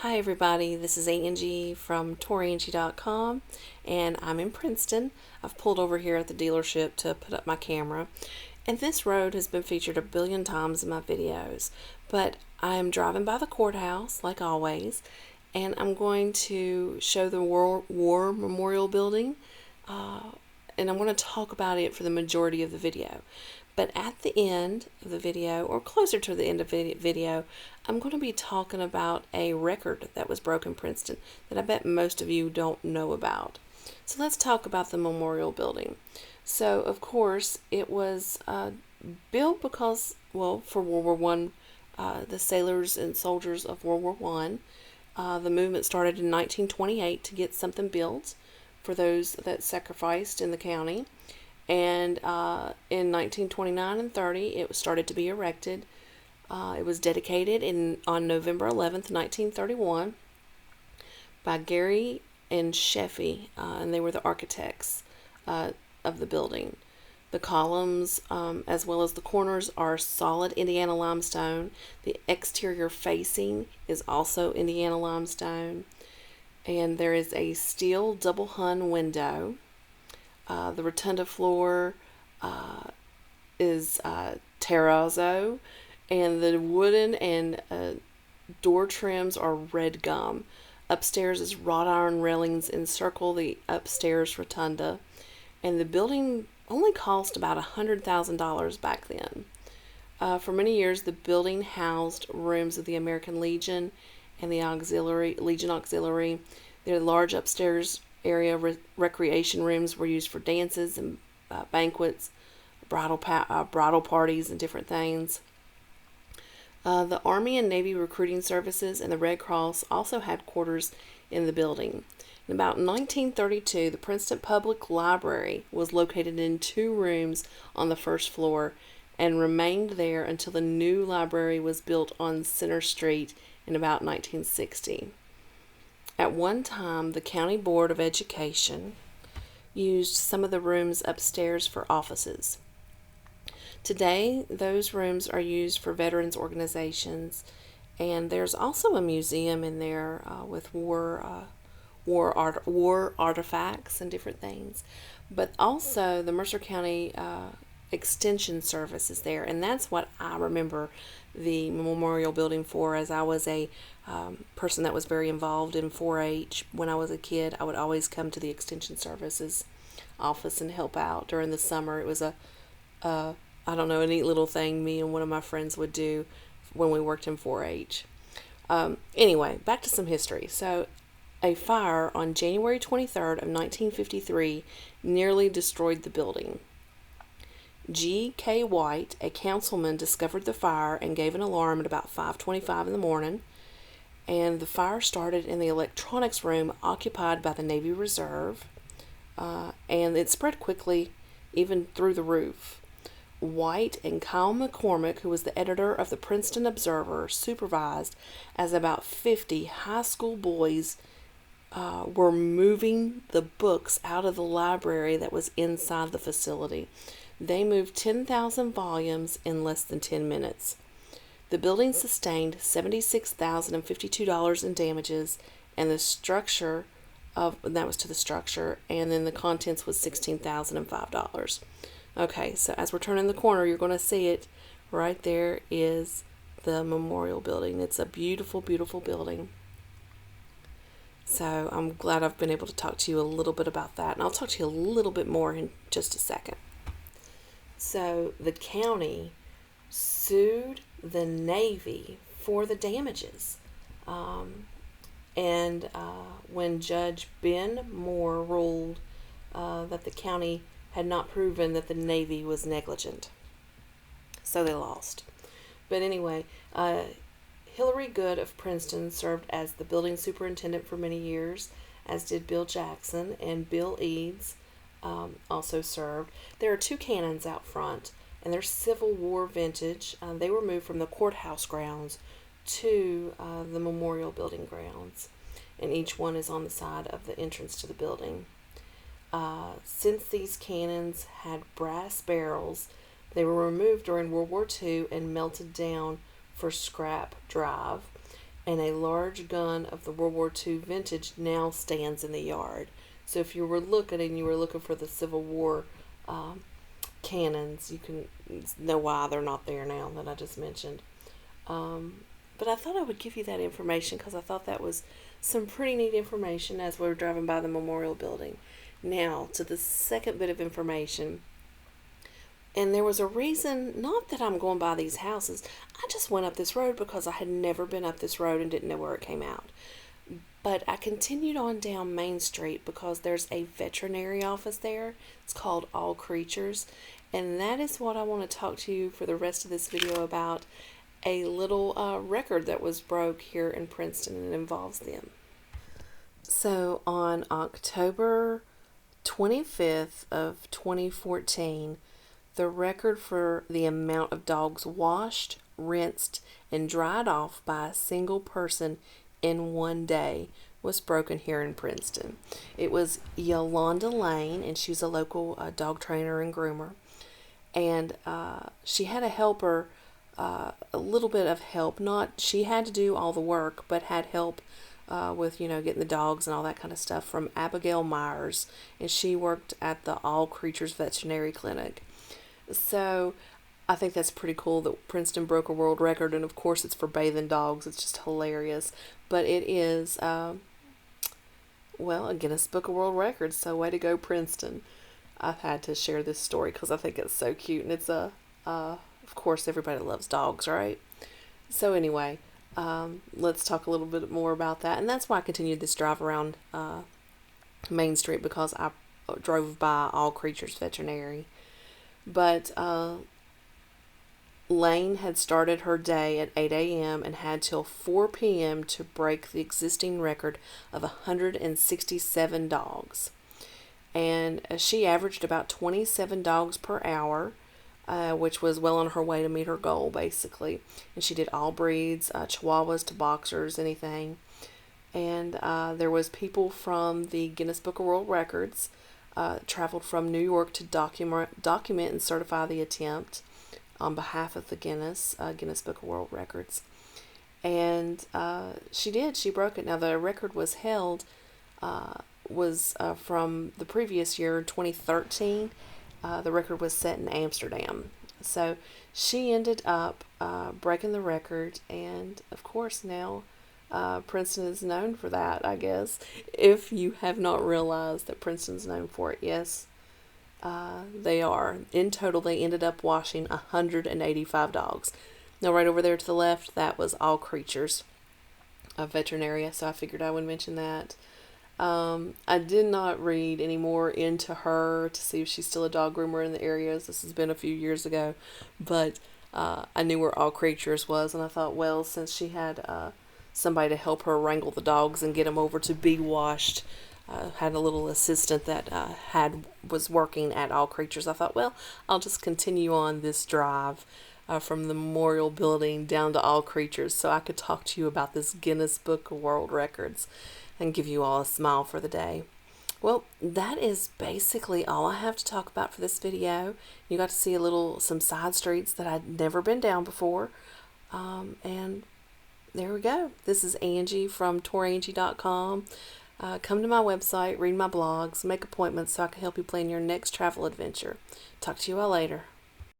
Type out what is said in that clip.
Hi everybody, this is Angie from Tourangie.com and I'm in Princeton. I've pulled over here at the dealership to put up my camera, and this road has been featured a billion times in my videos, but I'm driving by the courthouse like always, and I'm going to show the War Memorial building, and I'm going to talk about it for the majority of the video. But at the end of the video, or closer to the end of the video, I'm going to be talking about a record that was broken in Princeton that I bet most of you don't know about. So let's talk about the memorial building. So, of course, it was built because, well, for World War One, the sailors and soldiers of World War One. The movement started in 1928 to get something built for those that sacrificed in the county. And in 1929 and 30, it started to be erected. It was dedicated on November 11th, 1931, by Gary and Sheffey, and they were the architects of the building. The columns, as well as the corners, are solid Indiana limestone. The exterior facing is also Indiana limestone. And there is a steel double hung window. The rotunda floor is terrazzo, and the wooden and door trims are red gum. Upstairs is wrought iron railings encircle the upstairs rotunda, and the building only cost about $100,000 back then. For many years, the building housed rooms of the American Legion and the Legion Auxiliary. Their large upstairs area recreation rooms were used for dances and banquets, bridal parties, and different things. The Army and Navy recruiting services and the Red Cross also had quarters in the building. In about 1932, the Princeton Public Library was located in 2 rooms on the first floor and remained there until the new library was built on Center Street in about 1960. At one time, the County Board of Education used some of the rooms upstairs for offices. Today, those rooms are used for veterans organizations, and there's also a museum in there with war artifacts and different things. But also, the Mercer County Extension Service is there, and that's what I remember the memorial building for, as I was a person that was very involved in 4-H. When I was a kid, I would always come to the Extension Services office and help out during the summer. It was a neat little thing me and one of my friends would do when we worked in 4-H. Anyway, back to some history. So, a fire on January 23rd of 1953 nearly destroyed the building. G.K. White, a councilman, discovered the fire and gave an alarm at about 5:25 in the morning. And the fire started in the electronics room occupied by the Navy Reserve. And it spread quickly, even through the roof. White and Kyle McCormick, who was the editor of the Princeton Observer, supervised as about 50 high school boys were moving the books out of the library that was inside the facility. They moved 10,000 volumes in less than 10 minutes. The building sustained $76,052 in damages, and that was to the structure, and then the contents was $16,005. Okay, so as we're turning the corner, you're going to see it. Right there is the memorial building. It's a beautiful, beautiful building. So I'm glad I've been able to talk to you a little bit about that, and I'll talk to you a little bit more in just a second. So the county sued the Navy for the damages. When Judge Ben Moore ruled that the county had not proven that the Navy was negligent, so they lost. But anyway, Hillary Good of Princeton served as the building superintendent for many years, as did Bill Jackson, and Bill Eads also served. There are 2 cannons out front, and they're Civil War vintage. They were moved from the courthouse grounds to the memorial building grounds, and each one is on the side of the entrance to the building. Since these cannons had brass barrels, they were removed during World War II and melted down for scrap drive. and a large gun of the World War II vintage now stands in the yard. So if you were looking and you were looking for the Civil War um, cannons, you can know why they're not there now that I just mentioned. But I thought I would give you that information because I thought that was some pretty neat information as we were driving by the memorial building. Now, to the second bit of information. And there was a reason, not that I'm going by these houses, I just went up this road because I had never been up this road and didn't know where it came out. But I continued on down Main Street because there's a veterinary office there. It's called All Creatures. And that is what I want to talk to you for the rest of this video about, a little record that was broke here in Princeton and it involves them. So on October 25th of 2014, the record for the amount of dogs washed, rinsed, and dried off by a single person in one day was broken here in Princeton. It was Yolanda Lane, and she's a local dog trainer and groomer. And she had a helper, a little bit of help. Not she had to do all the work, but had help with getting the dogs and all that kind of stuff from Abigail Myers, and she worked at the All Creatures Veterinary Clinic. So I think that's pretty cool that Princeton broke a world record, and of course it's for bathing dogs. It's just hilarious. But it is, a Guinness Book of World Records, so way to go, Princeton. I've had to share this story because I think it's so cute, and it's of course everybody loves dogs, right? So anyway, let's talk a little bit more about that, and that's why I continued this drive around Main Street, because I drove by All Creatures Veterinary. But Lane had started her day at 8 a.m. and had till 4 p.m. to break the existing record of 167 dogs. And she averaged about 27 dogs per hour, which was well on her way to meet her goal, basically. And she did all breeds, Chihuahuas to Boxers, anything. And there was people from the Guinness Book of World Records, traveled from New York to document and certify the attempt on behalf of the Guinness Book of World Records. And she broke it. Now the record was held, from the previous year, 2013. The record was set in Amsterdam. So she ended up breaking the record, and of course now Princeton is known for that, I guess. If you have not realized that Princeton's known for it, yes, they are. In total, they ended up washing 185 dogs. Now, right over there to the left, that was All Creatures of Veterinaria, so I figured I would mention that. I did not read any more into her to see if she's still a dog groomer in the areas. This has been a few years ago, but I knew where All Creatures was, and I thought, well, since she had somebody to help her wrangle the dogs and get them over to be washed, had a little assistant that was working at All Creatures. I thought, well, I'll just continue on this drive from the memorial building down to All Creatures so I could talk to you about this Guinness Book of World Records and give you all a smile for the day. Well, that is basically all I have to talk about for this video. You got to see some side streets that I'd never been down before, and there we go. This is Angie from Tourangie.com. Come to my website, read my blogs, make appointments so I can help you plan your next travel adventure. Talk to you all later.